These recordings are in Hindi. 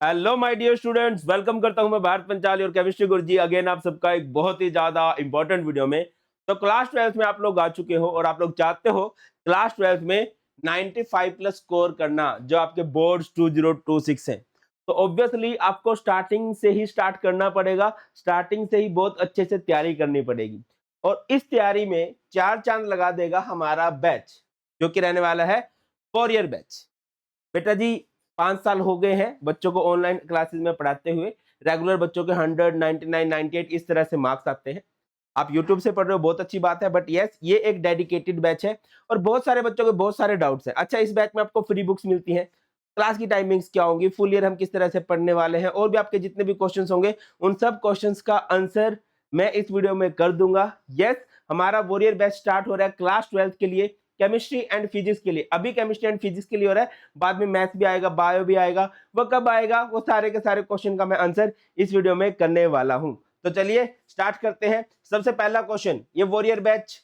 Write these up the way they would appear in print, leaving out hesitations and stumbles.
Hello my dear students, welcome करता हूं मैं भारत पंचाली और केमिस्ट्री गुरुजी अगेन आप सबका एक बहुत ही ज्यादा इंपॉर्टेंट वीडियो में। तो क्लास 12th में आप लोग आ चुके हो और आप लोग चाहते हो क्लास 12th में 95 प्लस स्कोर करना जो आपके बोर्ड्स 2026 हैं। तो ऑब्वियसली आपको स्टार्टिंग से ही स्टार्ट करना पड़ेगा, स्टार्टिंग से ही बहुत अच्छे से तैयारी करनी पड़ेगी। और इस तैयारी में चार चांद लगा देगा हमारा बैच जो कि रहने वाला है 4 ईयर बैच। बेटा जी 5 साल हो गए हैं बच्चों को ऑनलाइन क्लासेस में पढ़ाते हुए। रेगुलर बच्चों के 100, 99, 98 इस तरह से मार्क्स आते हैं। आप यूट्यूब से पढ़ रहे हो, बहुत अच्छी बात है, बट यस ये एक डेडिकेटेड बैच है और बहुत सारे बच्चों के बहुत सारे डाउट्स हैं। अच्छा, इस बैच में आपको फ्री बुक्स मिलती हैं, क्लास की टाइमिंग्स क्या होंगी, फुल ईयर हम किस तरह से पढ़ने वाले हैं, और भी आपके जितने भी क्वेश्चंस होंगे उन सब क्वेश्चंस का आंसर मैं इस वीडियो में कर दूंगा। यस, हमारा वॉरियर बैच स्टार्ट हो रहा है क्लास 12th के लिए, केमिस्ट्री एंड फिजिक्स के लिए। अभी केमिस्ट्री एंड फिजिक्स के लिए हो रहा है, बाद में मैथ्स भी आएगा, बायो भी आएगा। वो कब आएगा, वो सारे के सारे क्वेश्चन का मैं आंसर इस वीडियो में करने वाला हूं। तो चलिए स्टार्ट करते हैं। सबसे पहला क्वेश्चन, ये वॉरियर बैच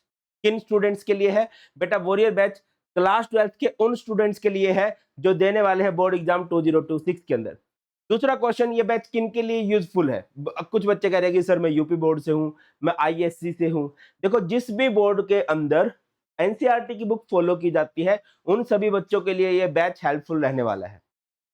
किन स्टूडेंट्स के लिए है? बेटा वॉरियर बैच क्लास 12th के उन स्टूडेंट्स के लिए है जो देने वाले हैं बोर्ड एग्जाम 2026 के अंदर। दूसरा क्वेश्चन, ये बैच किन के लिए यूजफुल है? कुछ बच्चे कह रहे हैं कि सर मैं यूपी बोर्ड से हूं, मैं आईएससी से हूं। देखो, जिस भी बोर्ड के अंदर एनसीईआरटी की बुक फॉलो की जाती है उन सभी बच्चों के लिए ये बैच हेल्पफुल रहने वाला है।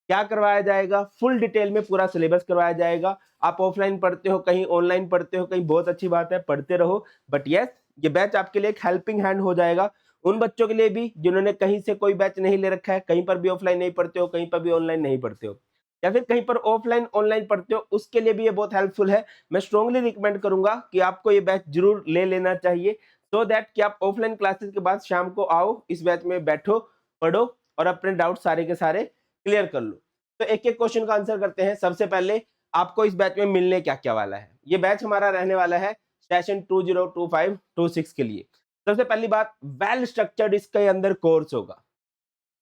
क्या करवाया जाएगा? फुल डिटेल में पूरा सिलेबस करवाया जाएगा। आप ऑफलाइन पढ़ते हो, कहीं ऑनलाइन पढ़ते हो, कहीं, बहुत अच्छी बात है, पढ़ते रहो, बट यस ये बैच आपके लिए एक हेल्पिंग हैंड हो जाएगा उन बच्चों के लिए भी जिन्होंने कहीं से कोई बैच नहीं ले रखा है, कहीं पर भी ऑफलाइन नहीं पढ़ते हो, कहीं पर भी ऑनलाइन नहीं पढ़ते हो, या फिर कहीं पर ऑफलाइन ऑनलाइन पढ़ते हो, उसके लिए भी ये बहुत हेल्पफुल है। मैं स्ट्रांगली रिकमेंड करूंगा कि आपको ये बैच जरूर ले लेना चाहिए, सो दैट कि आप ऑफलाइन क्लासेस के बाद शाम को आओ, इस बैच में बैठो, पढ़ो और अपने डाउट सारे के सारे क्लियर कर लो। तो एक एक क्वेश्चन का आंसर करते हैं। सबसे पहले, आपको इस बैच में मिलने क्या क्या वाला है? ये बैच हमारा रहने वाला है सेशन 2025-26 के लिए। सबसे पहली बात, वेल स्ट्रक्चर्ड इसके अंदर कोर्स होगा,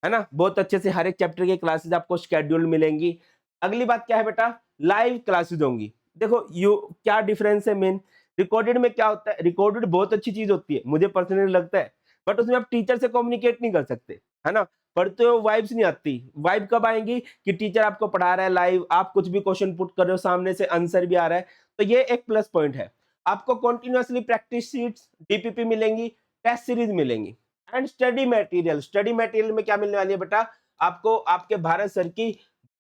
है ना, बहुत अच्छे से हर एक चैप्टर की क्लासेस आपको शेड्यूल मिलेंगी। अगली बात क्या है बेटा? लाइव क्लासेस होंगी। देखो यू क्या डिफरेंस है मेन, रिकॉर्डेड में क्या होता है? रिकॉर्डेड बहुत अच्छी चीज होती है, मुझे पर्सनली लगता है, बट उसमें आप टीचर से कम्युनिकेट नहीं कर सकते, है ना। पढ़ते हो वाइब्स नहीं आती। वाइब कब आएंगी कि टीचर आपको पढ़ा रहा है लाइव, आप कुछ भी क्वेश्चन पुट कर रहे हो, सामने से आंसर भी आ रहा है, तो ये एक प्लस पॉइंट है। आपको कॉन्टिन्यूअसली प्रैक्टिस शीट्स, डीपीपी मिलेंगी, टेस्ट सीरीज मिलेंगी and study material. Study material में क्या मिलने वाली है बेटा? आपको आपके भारत सर की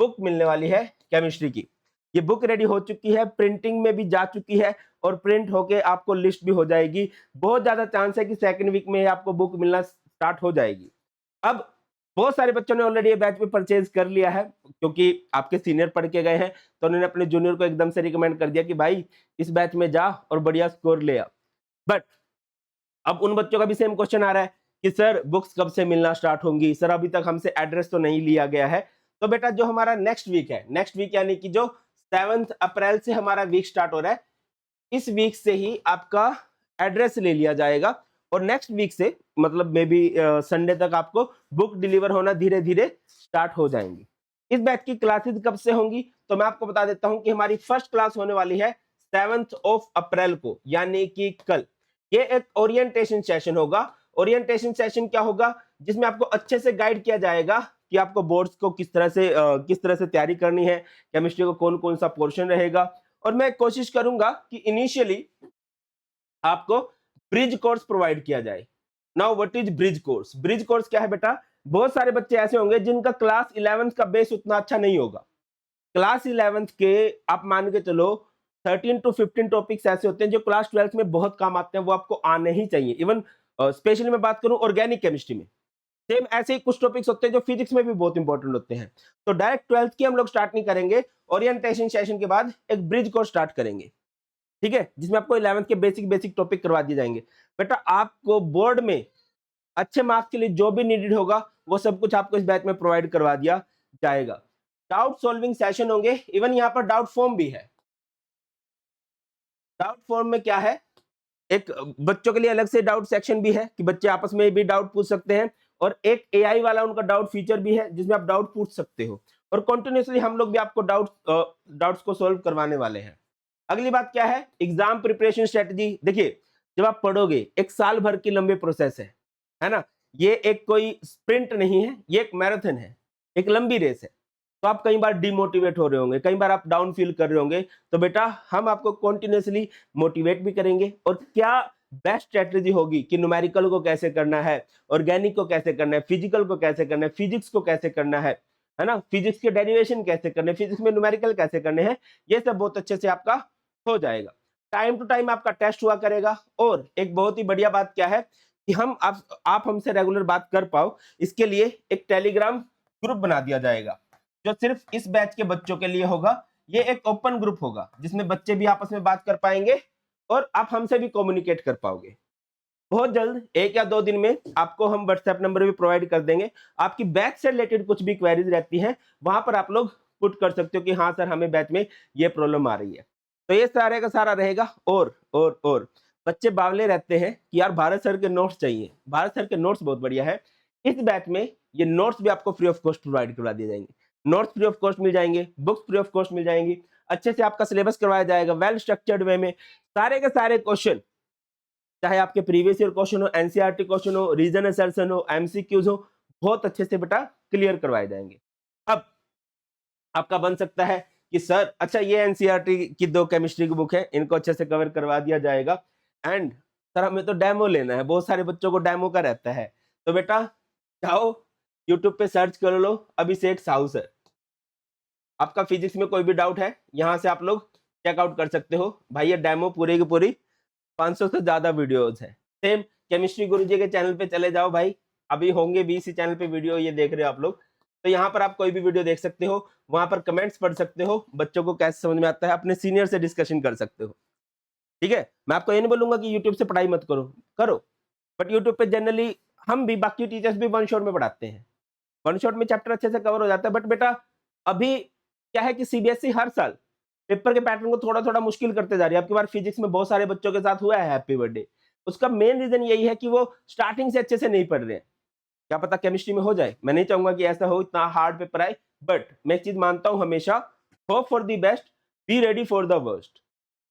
बुक मिलने वाली है केमिस्ट्री की। ये बुक रेडी हो चुकी है, प्रिंटिंग में भी जा चुकी है और प्रिंट होके आपको लिस्ट भी हो जाएगी। बहुत ज्यादा चांस है कि सेकंड वीक में आपको बुक मिलना स्टार्ट हो जाएगी। अब बहुत सारे बच्चों ने ऑलरेडी ये बैच में परचेज कर लिया है क्योंकि आपके सीनियर पढ़ के गए हैं, तो उन्होंने अपने जूनियर को एकदम से रिकमेंड कर दिया कि भाई इस बैच में जा और बढ़िया स्कोर ले आ। बट अब उन बच्चों का भी सेम क्वेश्चन आ रहा है कि सर बुक्स कब से मिलना स्टार्ट होंगी, सर अभी तक हमसे एड्रेस तो नहीं लिया गया है। तो बेटा जो हमारा नेक्स्ट वीक है, नेक्स्ट वीक यानी कि जो 7 अप्रैल से हमारा वीक स्टार्ट हो रहा है, इस वीक से ही आपका एड्रेस ले लिया जाएगा और नेक्स्ट वीक से मतलब मे बी संडे तक आपको बुक डिलीवर होना धीरे धीरे स्टार्ट हो जाएंगी। इस बैच की क्लासेस कब से होंगी? तो मैं आपको बता देता हूं कि हमारी फर्स्ट क्लास होने वाली है 7 अप्रैल को, यानी कि कल। ये एक ओरिएंटेशन सेशन होगा। ओरिएंटेशन सेशन क्या होगा? जिसमें आपको अच्छे से गाइड किया जाएगा कि आपको बोर्ड्स को किस तरह से तैयारी करनी है, केमिस्ट्री को कौन कौन सा पोर्शन रहेगा। और मैं कोशिश करूंगा कि इनिशियली आपको ब्रिज कोर्स प्रोवाइड किया जाए। Now what is bridge course? Bridge course क्या है बेटा? बहुत सारे बच्चे ऐसे होंगे जिनका क्लास 11th का बेस उतना अच्छा नहीं होगा। क्लास 11th के आप मान के चलो 13 to 15 टॉपिक्स ऐसे होते हैं जो क्लास 12th में बहुत काम आते हैं, वो आपको आने ही चाहिए। इवन स्पेशली मैं बात करूं ऑर्गेनिक केमिस्ट्री में, सेम ऐसे ही कुछ टॉपिक्स होते हैं जो फिजिक्स में भी बहुत इंपॉर्टेंट होते हैं। तो डायरेक्ट 12th की हम लोग स्टार्ट नहीं करेंगे, ओरिएंटेशन सेशन के बाद एक ब्रिज कोर्स स्टार्ट करेंगे, ठीक है, जिसमें आपको 11th के बेसिक बेसिक टॉपिक करवा दिए जाएंगे। बेटा आपको बोर्ड में अच्छे मार्क्स के लिए जो भी नीडेड होगा वो सब कुछ आपको इस बैच में प्रोवाइड करवा दिया जाएगा। डाउट सॉल्विंग सेशन होंगे, इवन यहाँ पर डाउट फॉर्म भी है। डाउट फॉर्म में क्या है? एक बच्चों के लिए अलग से डाउट सेक्शन भी है कि बच्चे आपस में भी डाउट पूछ सकते हैं, और एक एआई वाला उनका डाउट फीचर भी है जिसमें आप डाउट पूछ सकते हो, और कंटिन्यूअसली हम लोग भी आपको डाउट्स को सॉल्व करवाने वाले हैं। अगली बात क्या है? Exam preparation strategy. देखिए, जब आप पढ़ोगे, एक साल भर की लंबी प्रोसेस है ना। ये एक कोई स्प्रिंट नहीं है, ये एक मैराथन है, एक लंबी रेस है। तो आप कई बार डिमोटिवेट हो रहे होंगे, कई बार आप डाउन फील कर रहे होंगे, तो बेटा हम आपको कंटिन्यूअसली मोटिवेट भी करेंगे और क्या बेस्ट स्ट्रेटजी होगी कि न्यूमेरिकल को कैसे करना है, ऑर्गेनिक को कैसे करना है, फिजिकल को कैसे करना है, फिजिक्स को कैसे करना है ना, फिजिक्स के डेरिवेशन कैसे करने हैं, फिजिक्स में न्यूमेरिकल कैसे करने हैं, ये सब बहुत अच्छे से आपका हो जाएगा। टाइम टू टाइम आपका टेस्ट हुआ करेगा और एक बहुत ही बढ़िया बात क्या है कि हम आप हमसे रेगुलर बात कर पाओ, इसके लिए एक टेलीग्राम ग्रुप बना दिया जाएगा जो सिर्फ इस बैच के बच्चों के लिए होगा। ये एक ओपन ग्रुप होगा जिसमें बच्चे भी आपस में बात कर पाएंगे और आप हमसे भी कम्युनिकेट कर पाओगे। बहुत जल्द 1 या 2 दिन में आपको हम व्हाट्सएप नंबर भी प्रोवाइड कर देंगे। आपकी बैच से रिलेटेड कुछ भी क्वेरीज रहती हैं वहां पर आप लोग पुट कर सकते हो कि हाँ सर हमें बैच में ये प्रॉब्लम आ रही है। तो ये सारे का सारा रहेगा। और बच्चे बावले रहते हैं कि यार भारत सर के नोट्स चाहिए। भारत सर के नोट्स बहुत बढ़िया है। इस बैच में ये नोट्स भी आपको फ्री ऑफ कॉस्ट प्रोवाइड करवा दिए जाएंगे। नोट्स फ्री ऑफ कॉस्ट मिल जाएंगे, बुक्स फ्री ऑफ कॉस्ट मिल जाएंगी, अच्छे से आपका सिलेबस करवाया जाएगा वेल स्ट्रक्चर्ड वे में। सारे के सारे क्वेश्चन चाहे आपके प्रीवियस ईयर क्वेश्चन हो, एनसीईआरटी क्वेश्चन हो, रीजन असर्शन हो, एमसीक्यूज हो, बहुत अच्छे से बेटा क्लियर करवाए जाएंगे। अब आपका बन सकता है कि सर अच्छा ये एनसीईआरटी की 2 केमिस्ट्री की बुक है, इनको अच्छे से कवर करवा दिया जाएगा एंड सर हमें तो डेमो लेना है, बहुत सारे बच्चों को डेमो का रहता है। तो बेटा जाओ यूट्यूब पे सर्च कर लो अभिषेक साहू सर। आपका फिजिक्स में कोई भी डाउट है यहाँ से आप लोग चेकआउट कर सकते हो। भाई ये डेमो पूरी की पूरी 500 से ज्यादा वीडियोस है। सेम केमिस्ट्री गुरुजी के चैनल पे चले जाओ भाई, अभी होंगे भी इसी चैनल पे वीडियो, ये देख रहे हो आप लोग। तो यहाँ पर आप कोई भी वीडियो देख सकते हो, वहां पर कमेंट्स पढ़ सकते हो, बच्चों को कैसे समझ में आता है, अपने सीनियर से डिस्कशन कर सकते हो। ठीक है, मैं आपको ये नहीं बोलूंगा कि यूट्यूब से पढ़ाई मत करो, करो, बट यूट्यूब पे जनरली हम भी बाकी टीचर्स भी वन शॉट में पढ़ाते हैं। वन शॉट में चैप्टर अच्छे से कवर हो जाता है। बट बेटा अभी क्या है कि सीबीएसई हर साल पेपर के पैटर्न को थोड़ा थोड़ा मुश्किल करते जा रही है। आपकी बार फिजिक्स में बहुत सारे बच्चों के साथ हुआ है हैप्पी बर्थडे। उसका मेन रीजन यही है कि वो स्टार्टिंग से अच्छे से नहीं पढ़ रहे हैं। क्या पता केमिस्ट्री में हो जाए, मैं नहीं चाहूंगा कि ऐसा हो, इतना हार्ड पेपर आए, बट मैं एक चीज मानता हूं हमेशा, hope for the best, be ready for the worst,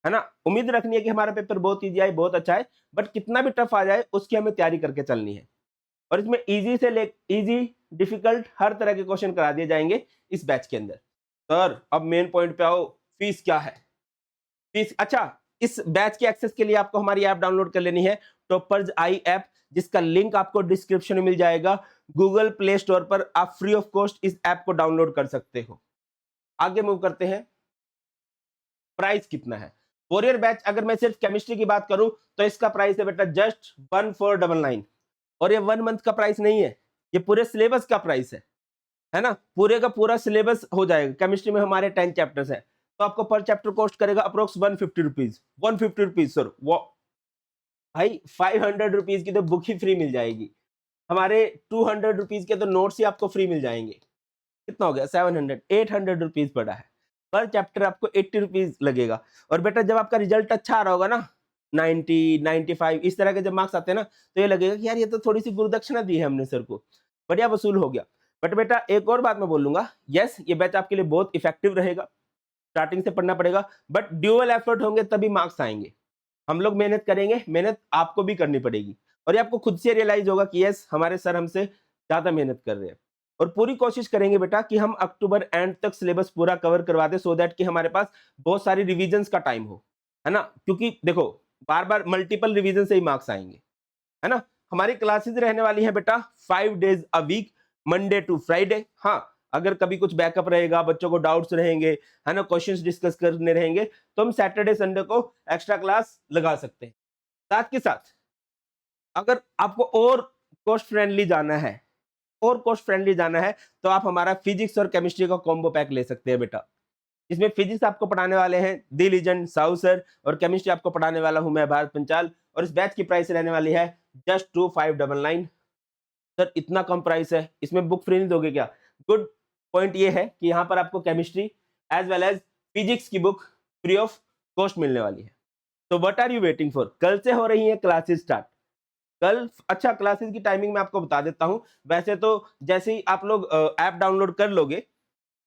है ना। उम्मीद रखनी है कि हमारा पेपर बहुत ईजी आए, बहुत अच्छा है, बट कितना भी टफ आ जाए उसकी हमें तैयारी करके चलनी है। और इसमें इजी से ले इजी डिफिकल्ट हर तरह के क्वेश्चन करा दिए जाएंगे इस बैच के अंदर। सर अब मेन पॉइंट पे आओ, फीस क्या है? फीस अच्छा, इस बैच के एक्सेस के लिए आपको हमारी ऐप डाउनलोड कर लेनी है, टॉपर्स आई ऐप, जिसका लिंक आपको डिस्क्रिप्शन में मिल जाएगा। गूगल प्ले स्टोर पर आप फ्री ऑफ कॉस्ट इस ऐप को डाउनलोड कर सकते हो। आगे मूव करते हैं। प्राइस कितना है 4 ईयर बैच? अगर मैं सिर्फ केमिस्ट्री की बात करूं तो इसका प्राइस है बेटा जस्ट 1499। और ये 1 मंथ का प्राइस नहीं है, ये पूरे सिलेबस का प्राइस है ना। पूरे का पूरा सिलेबस हो जाएगा। केमिस्ट्री में हमारे 10 चैप्टर्स हैं, तो आपको पर चैप्टर कॉस्ट करेगा अप्रोक्स 150 रुपीज। 150 रुपीज सर, वो भाई 500 रुपीज की तो बुक ही फ्री मिल जाएगी। हमारे 200 रुपीज के तो नोट्स ही आपको फ्री मिल जाएंगे। कितना हो गया? 700, 800 रुपीज पड़ा है। पर चैप्टर आपको 80 रुपीज लगेगा। और बेटा जब आपका रिजल्ट अच्छा आ रहा होगा ना, 90, 95 इस तरह के जब मार्क्स आते हैं ना, तो ये लगेगा कि यार ये तो थोड़ी सी गुरुदक्षिणा दी है हमने सर को, बढ़िया वसूल हो गया। बट बेटा एक और बात मैं बोलूंगा, यस ये बैच आपके लिए बहुत इफेक्टिव रहेगा। स्टार्टिंग से पढ़ना पड़ेगा, बट ड्यूअल एफर्ट होंगे तभी मार्क्स आएंगे। हम लोग मेहनत करेंगे, मेहनत आपको भी करनी पड़ेगी, और ये आपको खुद से रियलाइज होगा कि यस हमारे सर हमसे ज्यादा मेहनत कर रहे हैं। और पूरी कोशिश करेंगे बेटा कि हम अक्टूबर एंड तक सिलेबस पूरा कवर करवा दे, सो दैट कि हमारे पास बहुत सारी रिविजन्स का टाइम हो, है ना। क्योंकि देखो बार बार मल्टीपल रिविजन से ही मार्क्स आएंगे, है ना। हमारी क्लासेस रहने वाली है बेटा 5 days a week, Monday to Friday. हाँ अगर कभी कुछ बैकअप रहेगा, बच्चों को डाउट्स रहेंगे, है ना, क्वेश्चंस डिस्कस करने रहेंगे, तो हम सैटरडे संडे को एक्स्ट्रा क्लास लगा सकते हैं। साथ के साथ अगर आपको और कॉस्ट फ्रेंडली जाना है, और कॉस्ट फ्रेंडली जाना है, तो आप हमारा फिजिक्स और केमिस्ट्री का कॉम्बो पैक ले सकते हैं बेटा। इसमें फिजिक्स आपको पढ़ाने वाले हैं दी लीजेंड साहू सर, और केमिस्ट्री आपको पढ़ाने वाला हूं मैं भारत पंचाल। और इस बैच की प्राइस रहने वाली है जस्ट 2599। सर इतना कम प्राइस है, इसमें बुक फ्री नहीं दोगे क्या? गुड पॉइंट ये है कि यहाँ पर आपको chemistry as well as physics की बुक फ्री ऑफ कॉस्ट मिलने वाली है। तो what are you waiting for? कल से हो रही है क्लासेस स्टार्ट। कल अच्छा, क्लासेस की टाइमिंग मैं आपको बता देता हूं। वैसे तो जैसे ही आप लोग ऐप डाउनलोड कर लोगे,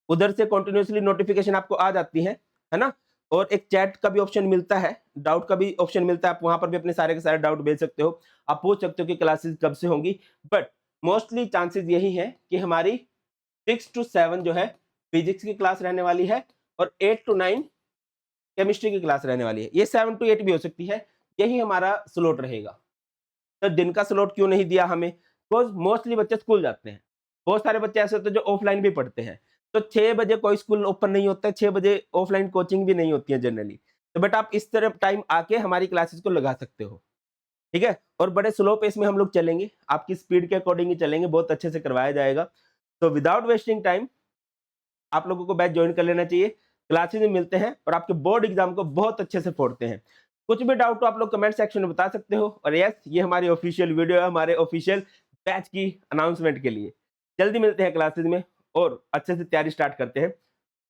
उधर से कंटिन्यूअसली नोटिफिकेशन आपको आ जाती है ना। और एक चैट का भी ऑप्शन मिलता है, डाउट का भी ऑप्शन मिलता है, आप वहां पर भी अपने सारे के सारे डाउट भेज सकते हो। आप पूछ सकते हो कि क्लासेस कब से होंगी, बट मोस्टली चांसेस यही है कि हमारी 6 to 7 जो है फिजिक्स की क्लास रहने वाली है और 8 to 9 केमिस्ट्री की क्लास रहने वाली है। ये 7 to 8 भी हो सकती है, यही हमारा स्लॉट रहेगा। तो दिन का स्लॉट क्यों नहीं दिया हमें? बिकॉज़ मोस्टली बच्चे स्कूल जाते हैं। बहुत सारे बच्चे ऐसे होते हैं जो ऑफलाइन भी पढ़ते हैं। तो 6 बजे कोई स्कूल ओपन नहीं होता है, 6 बजे ऑफलाइन कोचिंग भी नहीं होती है जनरली। तो बट आप इस तरह टाइम आके हमारी क्लासेस को लगा सकते हो, ठीक है? और बड़े स्लो पेस में हम लोग चलेंगे, आपकी स्पीड के अकॉर्डिंग ही चलेंगे, बहुत अच्छे से करवाया जाएगा। तो विदाउट वेस्टिंग टाइम आप लोगों को बैच जॉइन कर लेना चाहिए। क्लासेस में मिलते हैं और आपके बोर्ड एग्जाम को बहुत अच्छे से फोड़ते हैं। कुछ भी डाउट हो आप लोग कमेंट सेक्शन में बता सकते हो और यस ये हमारी ऑफिशियल वीडियो है हमारे ऑफिशियल बैच की अनाउंसमेंट के लिए। जल्दी मिलते हैं क्लासेस में और अच्छे से तैयारी स्टार्ट करते हैं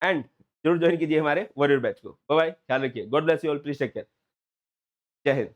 एंड जरूर ज्वाइन कीजिए हमारे वॉरियर बैच को। बाय बाय, ख्याल रखिए। God bless you all, please take care. जय हिंद।